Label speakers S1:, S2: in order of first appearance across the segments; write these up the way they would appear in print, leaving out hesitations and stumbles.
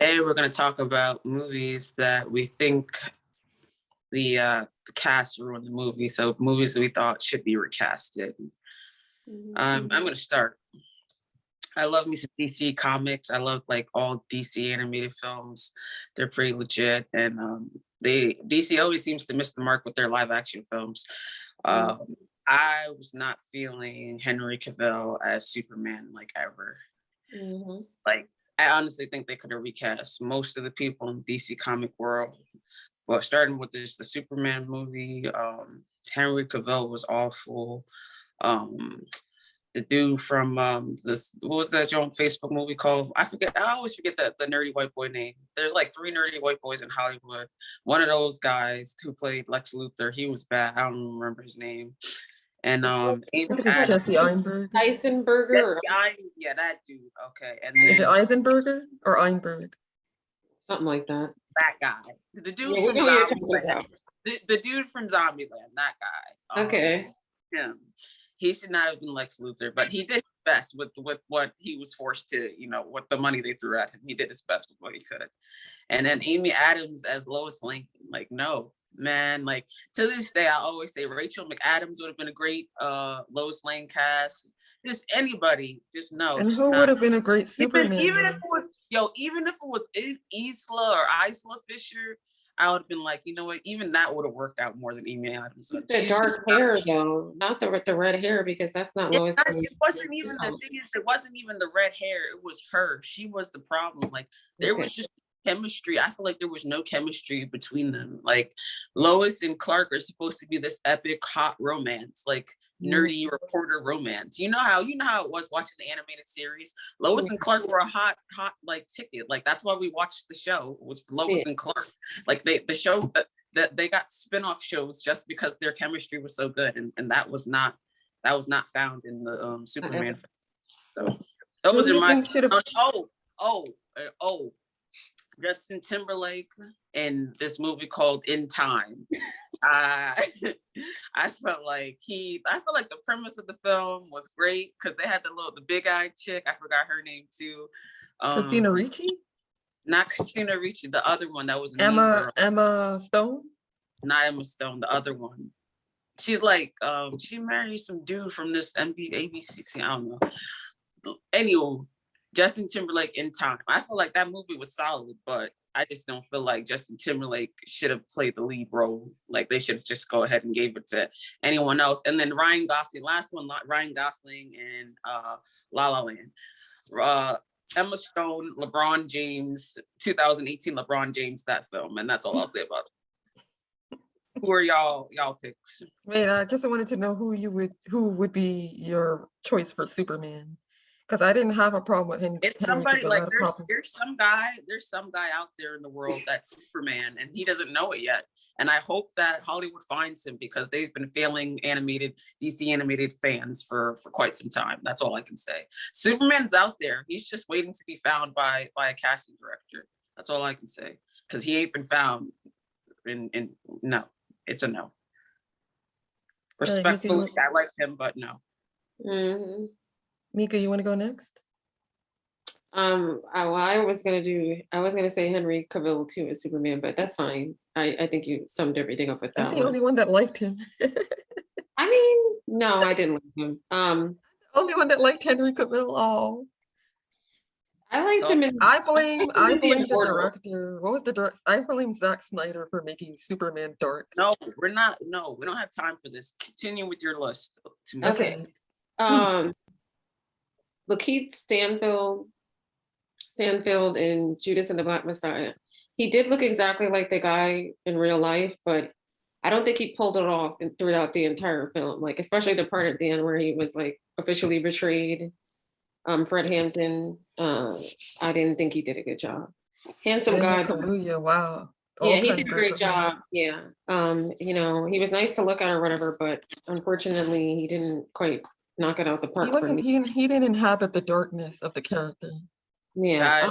S1: Today we're going to talk about movies that we think the cast ruined the movie. So movies that we thought should be recasted. I'm going to start. I love me some DC comics. I love like all DC animated films. They're pretty legit, and DC always seems to miss the mark with their live action films. I was not feeling Henry Cavill as Superman like ever. Like, I honestly think they could have recast most of the people in DC comic world. Well, starting with the Superman movie, Henry Cavill was awful. The dude from this, what was that Joe Facebook movie called? I always forget the nerdy white boy name. There's like 3 nerdy white boys in Hollywood. One of those guys who played Lex Luthor, he was bad. I don't remember his name. And
S2: Jesse Eisenberg.
S3: Eisenberger.
S1: Yeah, that dude. Okay. And
S2: is it Eisenberger or Einberg?
S3: Something like that.
S1: That guy. The dude from Zombieland. The dude from Zombieland, that guy.
S3: Okay.
S1: Him. He should not have been Lex Luthor, but he did his best with what he was forced to, with the money they threw at him. He did his best with what he could. And then Amy Adams as Lois Lane, like, no, man, like, to this day, I always say Rachel McAdams would have been a great Lois Lane cast. Just anybody, just no.
S2: And who would have been a great Superman?
S1: Even if it was Isla Fisher, I would have been like, you know what? Even that would have worked out more than Amy Adams.
S3: The dark hair, though, not the red hair, because that's not Lois.
S1: It wasn't even the thing. It wasn't even the red hair. It was her. She was the problem. Like, there was just chemistry. I feel like there was no chemistry between them. Like, Lois and Clark are supposed to be this epic hot romance, like nerdy reporter romance. You know how it was watching the animated series. Lois and Clark were a hot like ticket. Like, that's why we watched the show. It was Lois and Clark. Like, the show that they got spin-off shows just because their chemistry was so good, and that was not found in the Superman. So those are my Justin Timberlake in this movie called In Time. I felt like the premise of the film was great because they had the big-eyed chick. I forgot her name too.
S2: Christina Ricci?
S1: Not Christina Ricci, the other one that was
S2: Emma Stone?
S1: Not Emma Stone, the other one. She's like, she married some dude from this ABC, I don't know. Anyway, Justin Timberlake In Time. I feel like that movie was solid, but I just don't feel like Justin Timberlake should have played the lead role. Like, they should have just go ahead and gave it to anyone else. And then Ryan Gosling, last one, Ryan Gosling in La La Land. Emma Stone, LeBron James, 2018 LeBron James, that film. And that's all I'll say about it. Who are y'all picks?
S2: Wait, I just wanted to know who would be your choice for Superman. Because I didn't have a problem with him.
S1: It's somebody like there's some guy out there in the world that's Superman, and he doesn't know it yet. And I hope that Hollywood finds him, because they've been failing DC animated fans for quite some time. That's all I can say. Superman's out there. He's just waiting to be found by a casting director. That's all I can say. Because he ain't been found. No, it's a no. Respectfully, I like him, but no.
S3: Mm-hmm.
S2: Mika, you want to go next?
S3: I was gonna say Henry Cavill too as Superman, but that's fine. I think you summed everything up with that.
S2: I'm the only one that liked him.
S3: I mean, no, I didn't like him.
S2: Only one that liked Henry Cavill. Oh,
S3: I liked him.
S2: I blame the director. What was the director? I blame Zack Snyder for making Superman dark.
S1: No, we're not. No, we don't have time for this. Continue with your list.
S3: Okay. Lakeith Stanfield in Judas and the Black Messiah. He did look exactly like the guy in real life, but I don't think he pulled it off throughout the entire film. Like, especially the part at the end where he was like officially betrayed. Fred Hampton. I didn't think he did a good job. Handsome guy.
S2: Kaluuya, wow.
S3: Yeah, he did a great job. Yeah. He was nice to look at or whatever, but unfortunately he didn't quite knock it out the park.
S2: He didn't inhabit the darkness of the character.
S3: Yeah.
S1: Guys,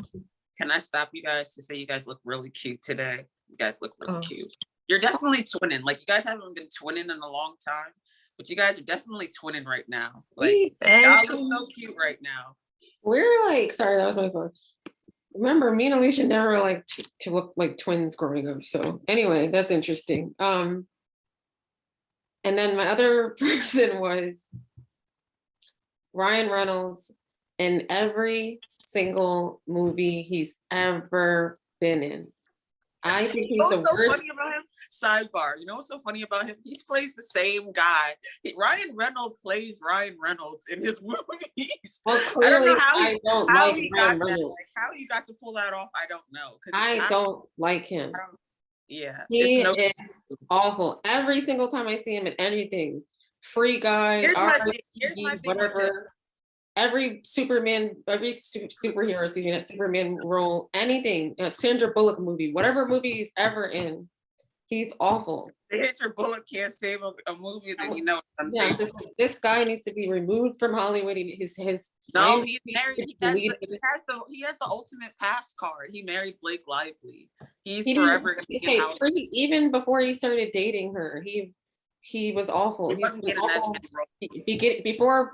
S1: can I stop you guys to say you guys look really cute today? You guys look really cute. You're definitely twinning. Like, you guys haven't been twinning in a long time, but you guys are definitely twinning right now. Like, y'all look so cute right now.
S3: We're like, sorry, that was my phone. Remember, me and Alicia never like to look like twins growing up. So anyway, that's interesting. And then my other person was Ryan Reynolds in every single movie he's ever been in. I think he's
S1: what's
S3: the
S1: so
S3: worst.
S1: funny about him? Sidebar. You know what's so funny about him? He plays the same guy. Ryan Reynolds plays Ryan Reynolds in his movies.
S3: Well, clearly,
S1: I don't know
S3: I don't like Ryan Reynolds.
S1: Like how you got to pull that off, I don't know.
S3: I don't like him.
S1: Yeah,
S3: he is awful. Every single time I see him in anything, Free Guy,
S1: here's my thing
S3: whatever. Every Superman, every superhero, excuse me, that Superman role, anything, a Sandra Bullock movie, whatever movie he's ever in, he's awful.
S1: Sandra Bullock can't save a movie that you know.
S3: Yeah, this guy needs to be removed from Hollywood. His
S1: no, he's married. He has the ultimate pass card. He married Blake Lively. He's forever gonna be in Hollywood.
S3: Even before he started dating her, he was awful. He's awful. Before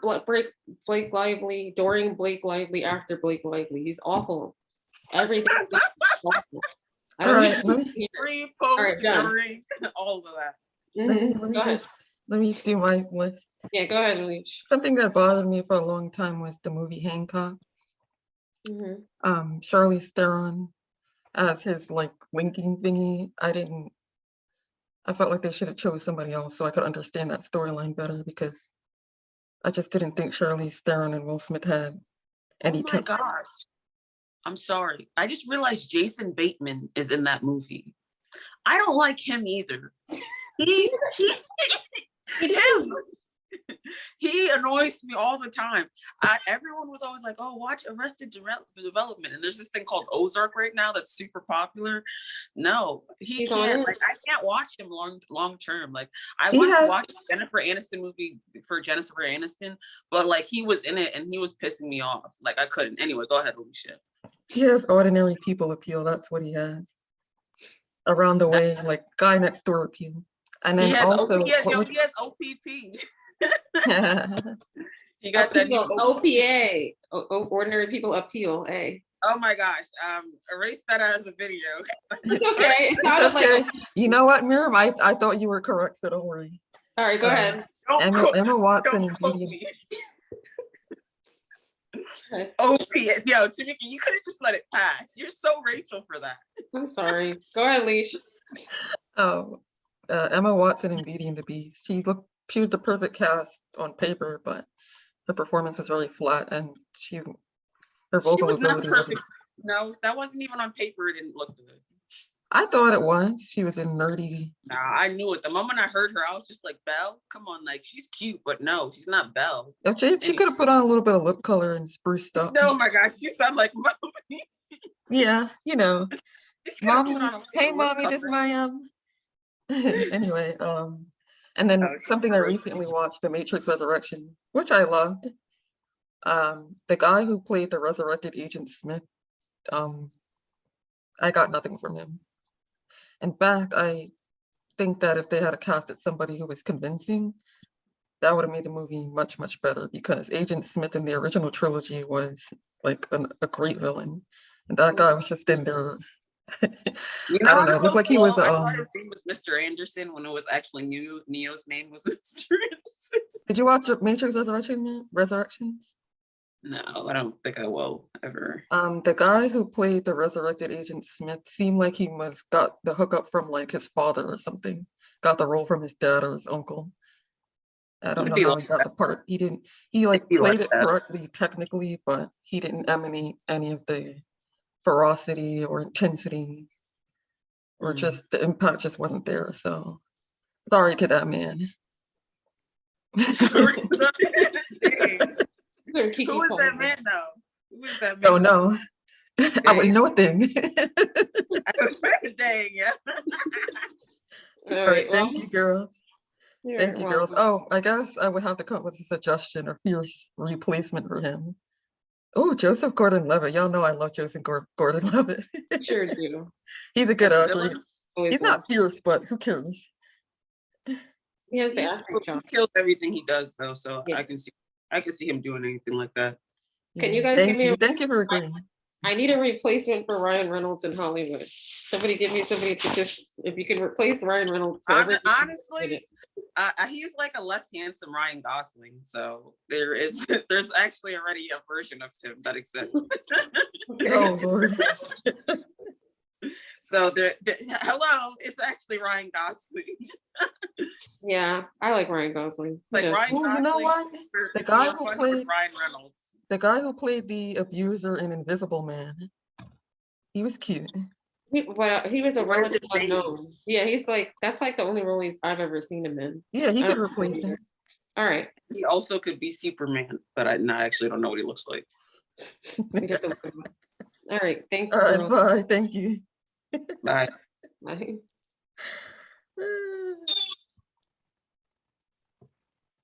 S3: Blake Lively, during Blake Lively, after Blake Lively, he's awful. Everything. Awful. I don't know.
S1: During, all of that.
S2: Let me do my list.
S3: Yeah, go ahead, Leach.
S2: Something that bothered me for a long time was the movie Hancock. Charlize Theron as his like linking thingy. I felt like they should have chose somebody else so I could understand that storyline better, because I just didn't think Charlize Theron and Will Smith had any.
S1: Oh my gosh. I'm sorry. I just realized Jason Bateman is in that movie. I don't like him either. He annoys me all the time. Everyone was always like, "Oh, watch Arrested Development," and there's this thing called Ozark right now that's super popular. No, he can't. Like, I can't watch him long term. Like, I once watched a Jennifer Aniston movie for Jennifer Aniston, but like he was in it and he was pissing me off. Like, I couldn't. Anyway, go ahead, Alicia.
S2: He has ordinary people appeal. That's what he has. Around the way, like guy next door appeal. And then he has
S1: OPP. He got
S3: appeal,
S1: that
S3: OPA, ordinary people appeal. Hey.
S1: Oh my gosh! Erase that out of the video.
S3: It's okay.
S2: It's okay. You know what, Miriam? I thought you were correct, so don't worry.
S3: All right, go ahead.
S2: Emma Watson and Beauty.
S1: OPS. Yo, Tamika, you could have just let it pass. You're so Rachel for that.
S3: I'm sorry. Go ahead, Leash.
S2: Oh, Emma Watson in Beauty and the Beast. She was the perfect cast on paper, but her performance was very flat, and her vocal ability wasn't.
S1: No, that wasn't even on paper. It didn't look good.
S2: I thought it was. She was in nerdy.
S1: Nah, I knew it. The moment I heard her, I was just like, Belle, come on, like she's cute, but no, she's not Belle.
S2: She could have put on a little bit of lip color and spruced up.
S1: Oh my gosh, you sound like mommy.
S2: Yeah, you know. Mommy, hey mommy, this is my anyway, and then something I recently watched, The Matrix Resurrection, which I loved. The guy who played the resurrected Agent Smith, I got nothing from him. In fact, I think that if they had casted somebody who was convincing, that would have made the movie much, much better, because Agent Smith in the original trilogy was like a great villain. And that guy was just in there. I don't know. It looked like he was.
S1: I thought his name was Mr. Anderson when it was actually Neo's name was Mr. Anderson.
S2: Did you watch Matrix Resurrections?
S1: No, I don't think I will ever.
S2: The guy who played the resurrected Agent Smith seemed like he got the hookup from like his father or something. Got the role from his dad or his uncle. I don't know how he got the part. He didn't. He played it correctly technically, but he didn't emanate any of the ferocity or intensity, or just the impact just wasn't there. So sorry to that man.
S1: Sorry to that man. Who is that man though? Who is that man?
S2: Oh no. I wouldn't know a thing.
S1: Dang, yeah.
S2: All right, thank you, girls. Thank you, girls. Oh, I guess I would have to come up with a suggestion or fierce replacement for him. Oh, Joseph Gordon-Levitt. Y'all know I love Joseph Gordon-Levitt.
S3: Sure do.
S2: He's a good actor. He's not fierce, but who cares?
S3: He
S1: kills everything he does, though. So yeah. I can see him doing anything like that.
S3: Can you guys give me?
S2: Thank you for agreeing.
S3: I need a replacement for Ryan Reynolds in Hollywood. Somebody give me somebody to just, if you can replace Ryan Reynolds.
S1: Honestly, he's like a less handsome Ryan Gosling. So there's actually already a version of him that exists.
S2: Oh Lord.
S1: So hello, it's actually Ryan Gosling.
S3: Yeah, I like Ryan Gosling.
S1: Like Ryan
S2: Oh, you know what? The guy who played
S1: Ryan Reynolds.
S2: the guy who played the abuser in Invisible Man. He was cute.
S3: He was a
S1: What is
S3: relative
S1: his name?
S3: unknown. Yeah, he's like, that's like the only role I've ever seen him in.
S2: Yeah, he
S3: I
S2: could
S3: don't
S2: replace
S3: know.
S2: him.
S3: All right.
S1: He also could be Superman, but I actually don't know what he looks like.
S3: We'd have to look him up. All right. Thanks.
S2: All right,
S3: girl.
S2: bye. Thank you.
S1: Bye.
S3: Bye.